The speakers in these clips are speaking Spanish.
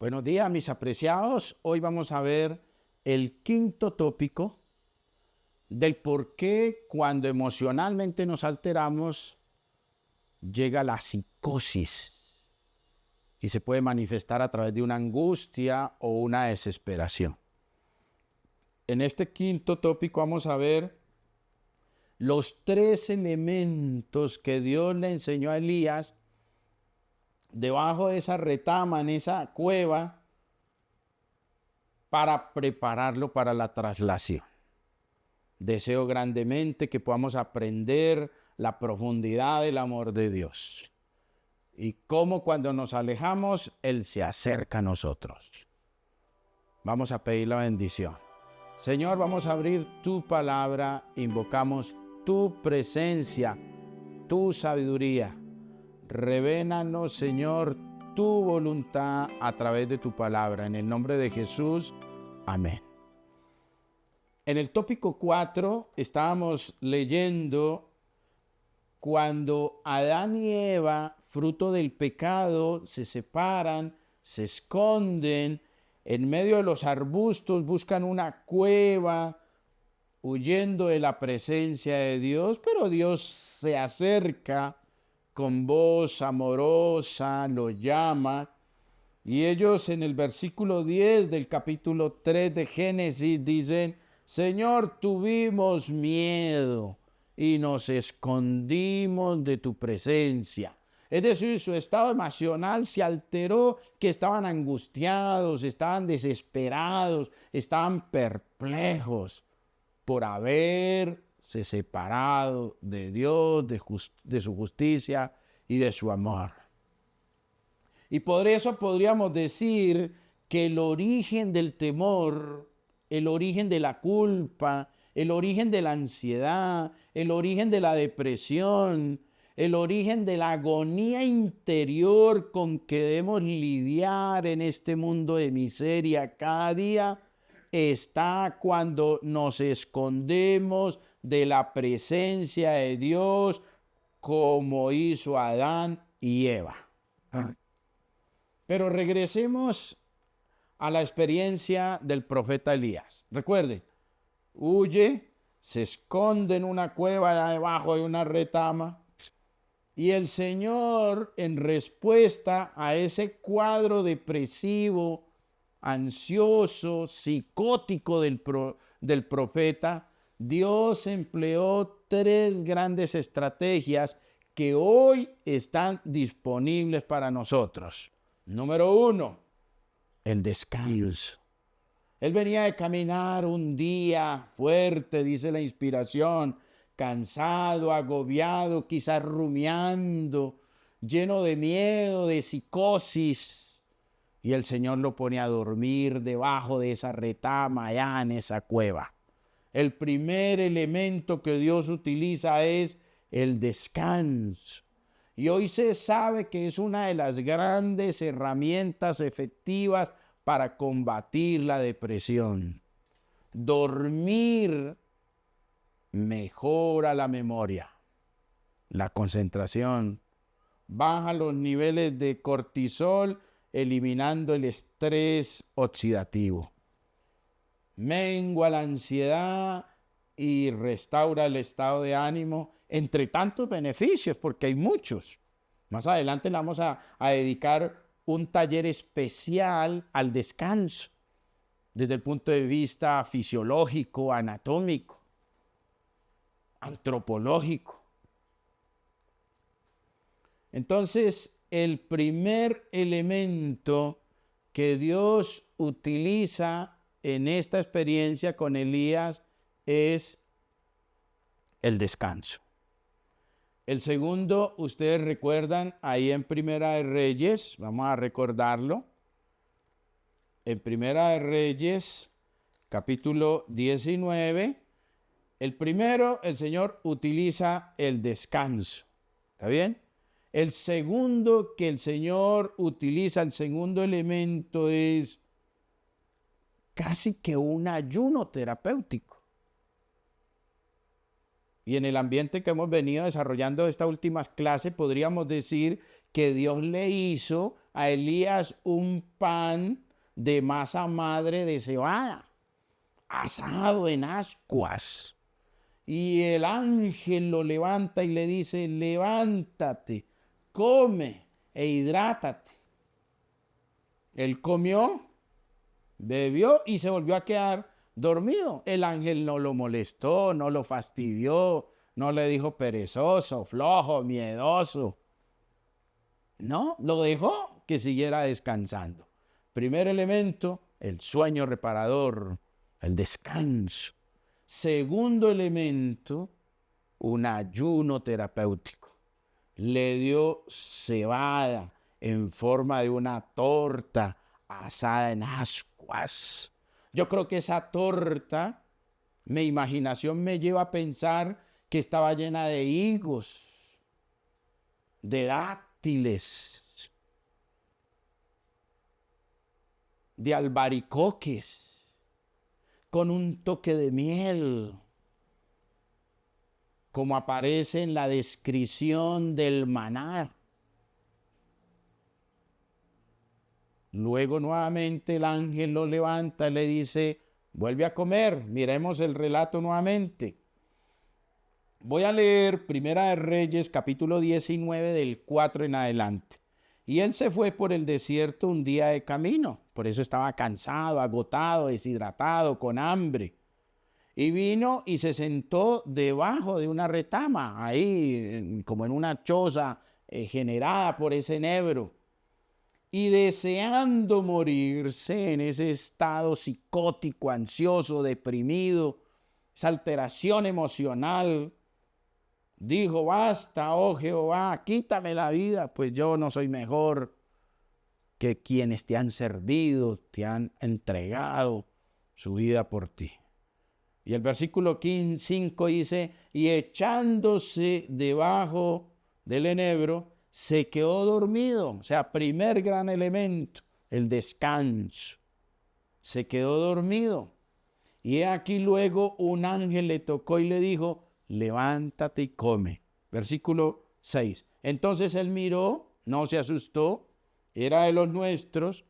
Buenos días, mis apreciados. Hoy vamos a ver el quinto tópico del por qué cuando emocionalmente nos alteramos llega la psicosis y se puede manifestar a través de una angustia o una desesperación. En este quinto tópico vamos a ver los 3 elementos que Dios le enseñó a Elías debajo de esa retama, en esa cueva, para prepararlo para la traslación. Deseo grandemente que podamos aprender la profundidad del amor de Dios y cómo cuando nos alejamos, Él se acerca a nosotros. Vamos a pedir la bendición. Señor, vamos a abrir tu palabra, invocamos tu presencia, tu sabiduría. Revélanos, Señor, tu voluntad a través de tu palabra. En el nombre de Jesús, amén. En el tópico 4 estábamos leyendo cuando Adán y Eva, fruto del pecado, se separan, se esconden, en medio de los arbustos buscan una cueva, huyendo de la presencia de Dios, pero Dios se acerca con voz amorosa, lo llama, y ellos en el versículo 10 del capítulo 3 de Génesis dicen: Señor, tuvimos miedo y nos escondimos de tu presencia. Es decir, su estado emocional se alteró, que estaban angustiados, estaban desesperados, estaban perplejos por haberse separado de Dios, de su justicia y de su amor. Y por eso podríamos decir que el origen del temor, el origen de la culpa, el origen de la ansiedad, el origen de la depresión, el origen de la agonía interior con que debemos lidiar en este mundo de miseria cada día, está cuando nos escondemos de la presencia de Dios, como hizo Adán y Eva. Pero regresemos a la experiencia del profeta Elías. Recuerden, huye, se esconde en una cueva debajo de una retama, y el Señor, en respuesta a ese cuadro depresivo, ansioso, psicótico del profeta, Dios empleó 3 grandes estrategias que hoy están disponibles para nosotros. Número 1, el descanso. Él venía de caminar un día fuerte, dice la inspiración, cansado, agobiado, quizás rumiando, lleno de miedo, de psicosis. Y el Señor lo pone a dormir debajo de esa retama, allá en esa cueva. El primer elemento que Dios utiliza es el descanso. Y hoy se sabe que es una de las grandes herramientas efectivas para combatir la depresión. Dormir mejora la memoria, la concentración, baja los niveles de cortisol, eliminando el estrés oxidativo, mengua la ansiedad y restaura el estado de ánimo, entre tantos beneficios, porque hay muchos. Más adelante le vamos a dedicar un taller especial al descanso, desde el punto de vista fisiológico, anatómico, antropológico. Entonces, el primer elemento que Dios utiliza en esta experiencia con Elías es el descanso. El segundo, ustedes recuerdan, ahí en Primera de Reyes, vamos a recordarlo. En Primera de Reyes, capítulo 19, el primero, el Señor utiliza el descanso. ¿Está bien? El segundo que el Señor utiliza, el segundo elemento es casi que un ayuno terapéutico. Y en el ambiente que hemos venido desarrollando esta última clase, podríamos decir que Dios le hizo a Elías un pan de masa madre de cebada, asado en ascuas. Y el ángel lo levanta y le dice, levántate, come e hidrátate. Él comió, bebió y se volvió a quedar dormido. El ángel no lo molestó, no lo fastidió, no le dijo perezoso, flojo, miedoso. No, lo dejó que siguiera descansando. Primer elemento, el sueño reparador, el descanso. Segundo elemento, un ayuno terapéutico. Le dio cebada en forma de una torta asada en ascuas. Yo creo que esa torta, mi imaginación me lleva a pensar que estaba llena de higos, de dátiles, de albaricoques, con un toque de miel, como aparece en la descripción del maná. Luego nuevamente el ángel lo levanta y le dice, vuelve a comer. Miremos el relato nuevamente. Voy a leer Primera de Reyes, capítulo 19, del 4 en adelante. Y él se fue por el desierto un día de camino. Por eso estaba cansado, agotado, deshidratado, con hambre. Y vino y se sentó debajo de una retama, ahí como en una choza generada por ese enebro. Y deseando morirse en ese estado psicótico, ansioso, deprimido, esa alteración emocional, dijo, basta, oh Jehová, quítame la vida, pues yo no soy mejor que quienes te han servido, te han entregado su vida por ti. Y el versículo 5 dice, y echándose debajo del enebro, se quedó dormido. O sea, primer gran elemento, el descanso. Se quedó dormido. Y he aquí luego un ángel le tocó y le dijo, levántate y come. Versículo 6. Entonces él miró, no se asustó, era de los nuestros.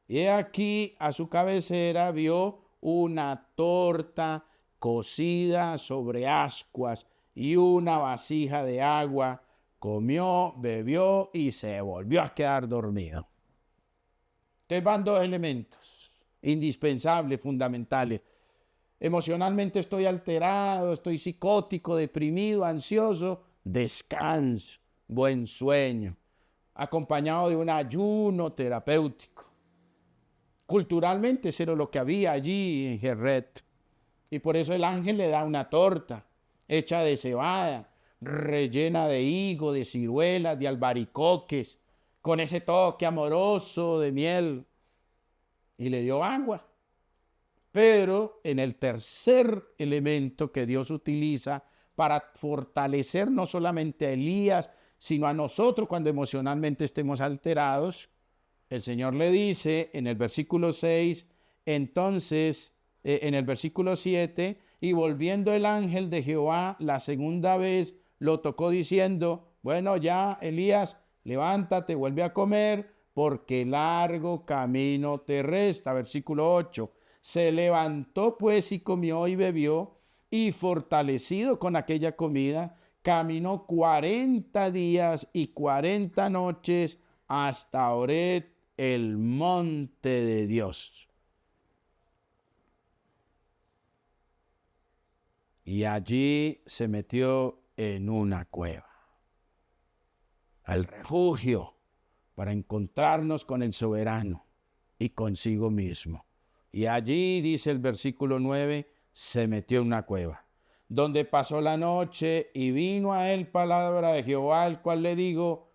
Y he aquí a su cabecera vio una torta cocida sobre ascuas y una vasija de agua. Comió, bebió y se volvió a quedar dormido. Entonces van dos elementos indispensables, fundamentales. Emocionalmente estoy alterado, estoy psicótico, deprimido, ansioso. Descanso, buen sueño, acompañado de un ayuno terapéutico. Culturalmente eso era lo que había allí en Jerret. Y por eso el ángel le da una torta hecha de cebada, rellena de higo, de ciruelas, de albaricoques, con ese toque amoroso de miel. Y le dio agua. Pero en el tercer elemento que Dios utiliza para fortalecer no solamente a Elías, sino a nosotros cuando emocionalmente estemos alterados, el Señor le dice en el versículo 6, entonces, en el versículo 7, y volviendo el ángel de Jehová la segunda vez, lo tocó diciendo, bueno, ya, Elías, levántate, vuelve a comer, porque largo camino te resta. Versículo 8, se levantó pues y comió y bebió, y fortalecido con aquella comida, caminó 40 días y 40 noches hasta Horeb, el monte de Dios. Y allí se metió en una cueva, al refugio, para encontrarnos con el soberano y consigo mismo. Y allí, dice el versículo 9, se metió en una cueva, donde pasó la noche, y vino a él palabra de Jehová, el cual le dijo,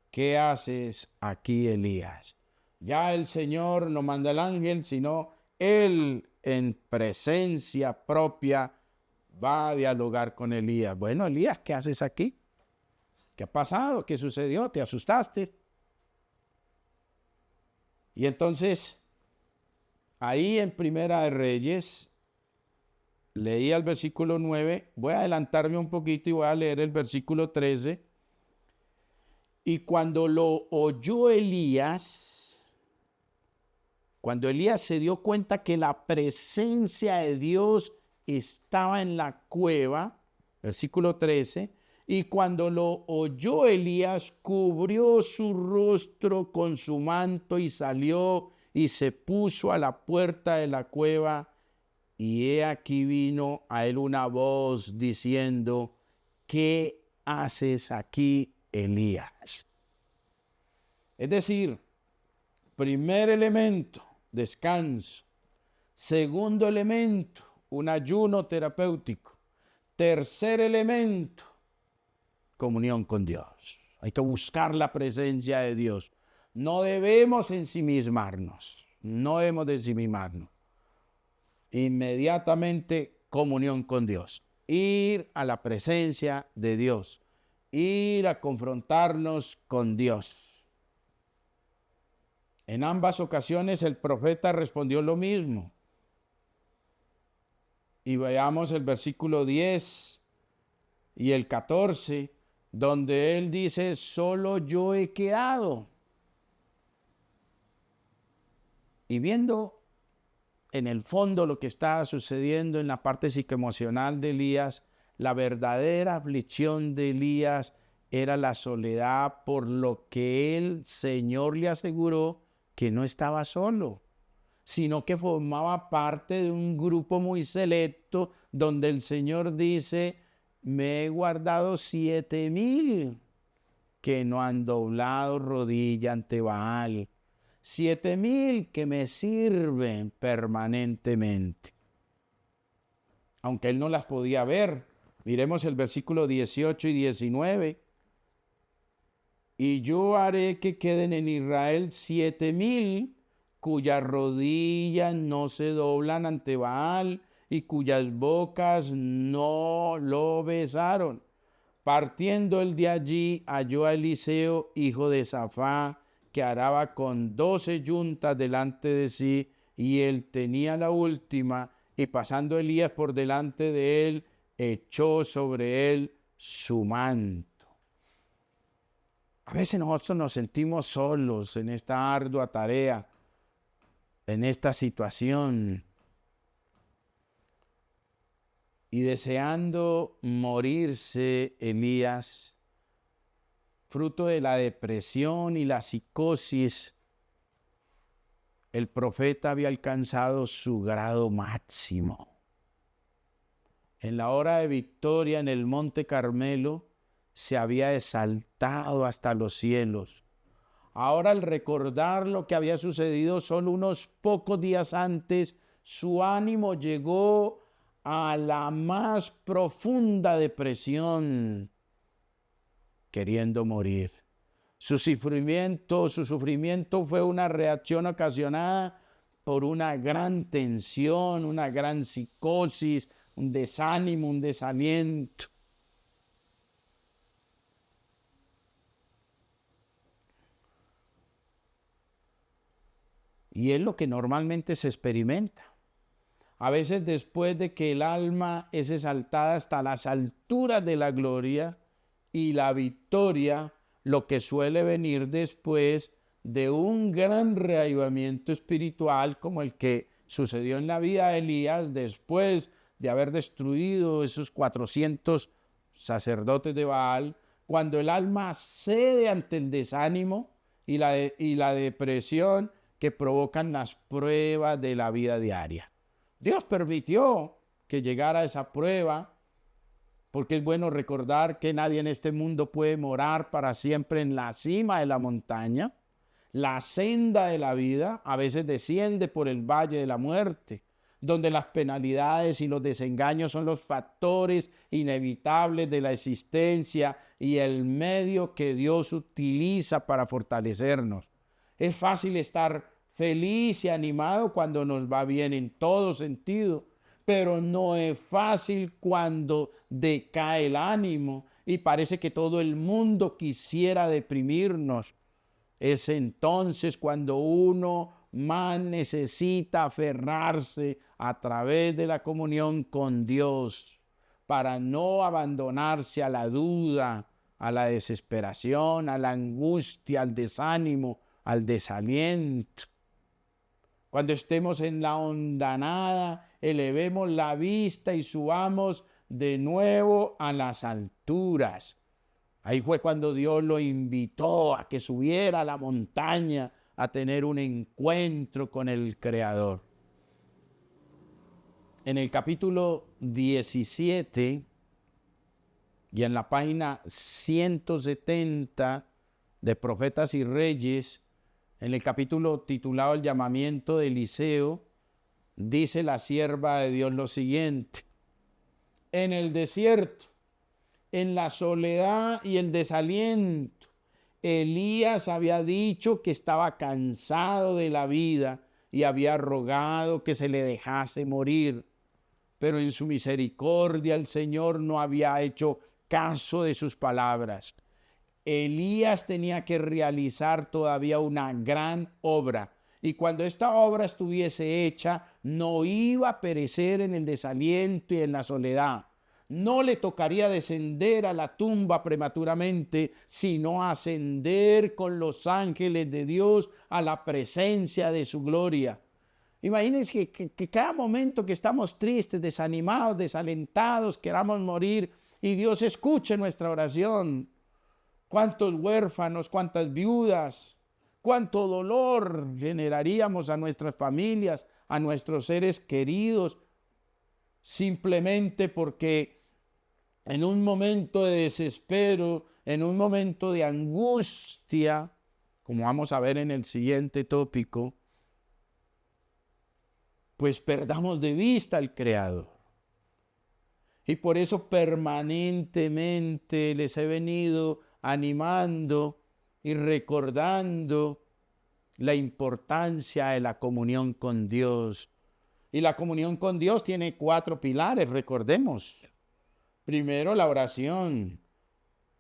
¿qué haces aquí, Elías? Ya el Señor no manda el ángel, sino él en presencia propia va a dialogar con Elías. Bueno, Elías, ¿qué haces aquí? ¿Qué ha pasado? ¿Qué sucedió? ¿Te asustaste? Y entonces, ahí en Primera de Reyes, leí el versículo 9, voy a adelantarme un poquito y voy a leer el versículo 13. Y cuando lo oyó Elías, cuando Elías se dio cuenta que la presencia de Dios estaba en la cueva, versículo 13, y cuando lo oyó Elías, cubrió su rostro con su manto y salió y se puso a la puerta de la cueva. Y he aquí vino a él una voz diciendo: ¿qué haces aquí, Elías? Es decir, primer elemento, descanso. Segundo elemento, un ayuno terapéutico. Tercer elemento, comunión con Dios. Hay que buscar la presencia de Dios. No debemos ensimismarnos. No debemos de ensimismarnos. Inmediatamente comunión con Dios. Ir a la presencia de Dios. Ir a confrontarnos con Dios. En ambas ocasiones el profeta respondió lo mismo. Y veamos el versículo 10 y el 14, donde él dice: solo yo he quedado. Y viendo en el fondo lo que estaba sucediendo en la parte psicoemocional de Elías, la verdadera aflicción de Elías era la soledad, por lo que el Señor le aseguró que no estaba solo, sino que formaba parte de un grupo muy selecto, donde el Señor dice: me he guardado 7,000 que no han doblado rodilla ante Baal, 7,000 que me sirven permanentemente. Aunque él no las podía ver. Miremos el versículo 18 y 19. Y yo haré que queden en Israel 7,000 cuyas rodillas no se doblan ante Baal y cuyas bocas no lo besaron. Partiendo él de allí, halló a Eliseo, hijo de Safá, que araba con 12 yuntas delante de sí, y él tenía la última, y pasando Elías por delante de él, echó sobre él su manto. A veces nosotros nos sentimos solos en esta ardua tarea, en esta situación, y deseando morirse Elías, fruto de la depresión y la psicosis. El profeta había alcanzado su grado máximo. En la hora de victoria en el Monte Carmelo se había exaltado hasta los cielos. Ahora, al recordar lo que había sucedido solo unos pocos días antes, su ánimo llegó a la más profunda depresión, queriendo morir. Su sufrimiento fue una reacción ocasionada por una gran tensión, una gran psicosis, un desánimo, un desaliento. Y es lo que normalmente se experimenta. A veces, después de que el alma es exaltada hasta las alturas de la gloria y la victoria, lo que suele venir después de un gran reavivamiento espiritual, como el que sucedió en la vida de Elías después de haber destruido esos 400 sacerdotes de Baal, cuando el alma cede ante el desánimo y la depresión que provocan las pruebas de la vida diaria. Dios permitió que llegara esa prueba, porque es bueno recordar que nadie en este mundo puede morar para siempre en la cima de la montaña. La senda de la vida a veces desciende por el valle de la muerte, donde las penalidades y los desengaños son los factores inevitables de la existencia y el medio que Dios utiliza para fortalecernos. Es fácil estar feliz y animado cuando nos va bien en todo sentido, pero no es fácil cuando decae el ánimo y parece que todo el mundo quisiera deprimirnos. Es entonces cuando uno más necesita aferrarse a través de la comunión con Dios para no abandonarse a la duda a la desesperación, a la angustia, al desánimo, al desaliento. Cuando estemos en la hondanada, elevemos la vista y subamos de nuevo a las alturas. Ahí fue cuando Dios lo invitó a que subiera a la montaña a tener un encuentro con el Creador. En el capítulo 17 y en la página 170 de Profetas y Reyes, en el capítulo titulado El llamamiento de Eliseo, dice la sierva de Dios lo siguiente: en el desierto, en la soledad y el desaliento, Elías había dicho que estaba cansado de la vida y había rogado que se le dejase morir. Pero en su misericordia el Señor no había hecho caso de sus palabras. Elías tenía que realizar todavía una gran obra, y cuando esta obra estuviese hecha, no iba a perecer en el desaliento y en la soledad. No le tocaría descender a la tumba prematuramente, sino ascender con los ángeles de Dios a la presencia de su gloria. Imagínense que cada momento que estamos tristes, desanimados, desalentados, queramos morir, y Dios escuche nuestra oración. Cuántos huérfanos, cuántas viudas, cuánto dolor generaríamos a nuestras familias, a nuestros seres queridos, simplemente porque en un momento de desespero, en un momento de angustia, como vamos a ver en el siguiente tópico, pues perdamos de vista al Creador. Y por eso permanentemente les he venido animando y recordando la importancia de la comunión con Dios. Y la comunión con Dios tiene 4 pilares, recordemos. Primero, la oración.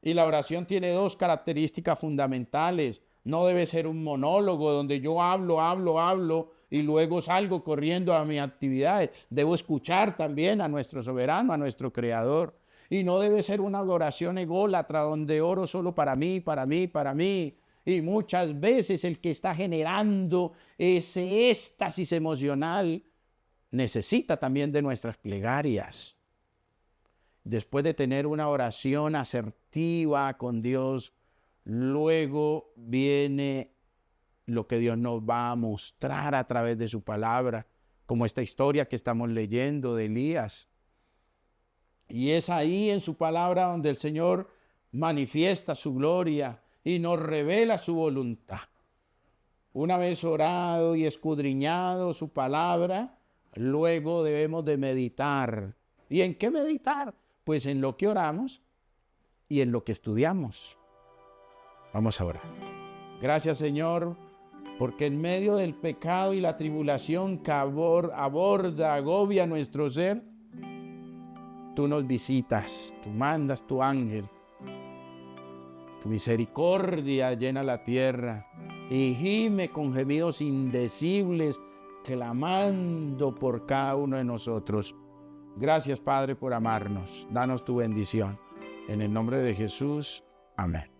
Y la oración tiene 2 características fundamentales. No debe ser un monólogo donde yo hablo y luego salgo corriendo a mis actividades. Debo escuchar también a nuestro soberano, a nuestro Creador. Y no debe ser una adoración ególatra donde oro solo para mí. Y muchas veces el que está generando ese éxtasis emocional necesita también de nuestras plegarias. Después de tener una oración asertiva con Dios, luego viene lo que Dios nos va a mostrar a través de su palabra, como esta historia que estamos leyendo de Elías. Y es ahí en su palabra donde el Señor manifiesta su gloria y nos revela su voluntad. Una vez orado y escudriñado su palabra, luego debemos de meditar. ¿Y en qué meditar? Pues en lo que oramos y en lo que estudiamos. Vamos a orar. Gracias, Señor, porque en medio del pecado y la tribulación que agobia nuestro ser, tú nos visitas, tú mandas tu ángel, tu misericordia llena la tierra y gime con gemidos indecibles, clamando por cada uno de nosotros. Gracias, Padre, por amarnos. Danos tu bendición. En el nombre de Jesús. Amén.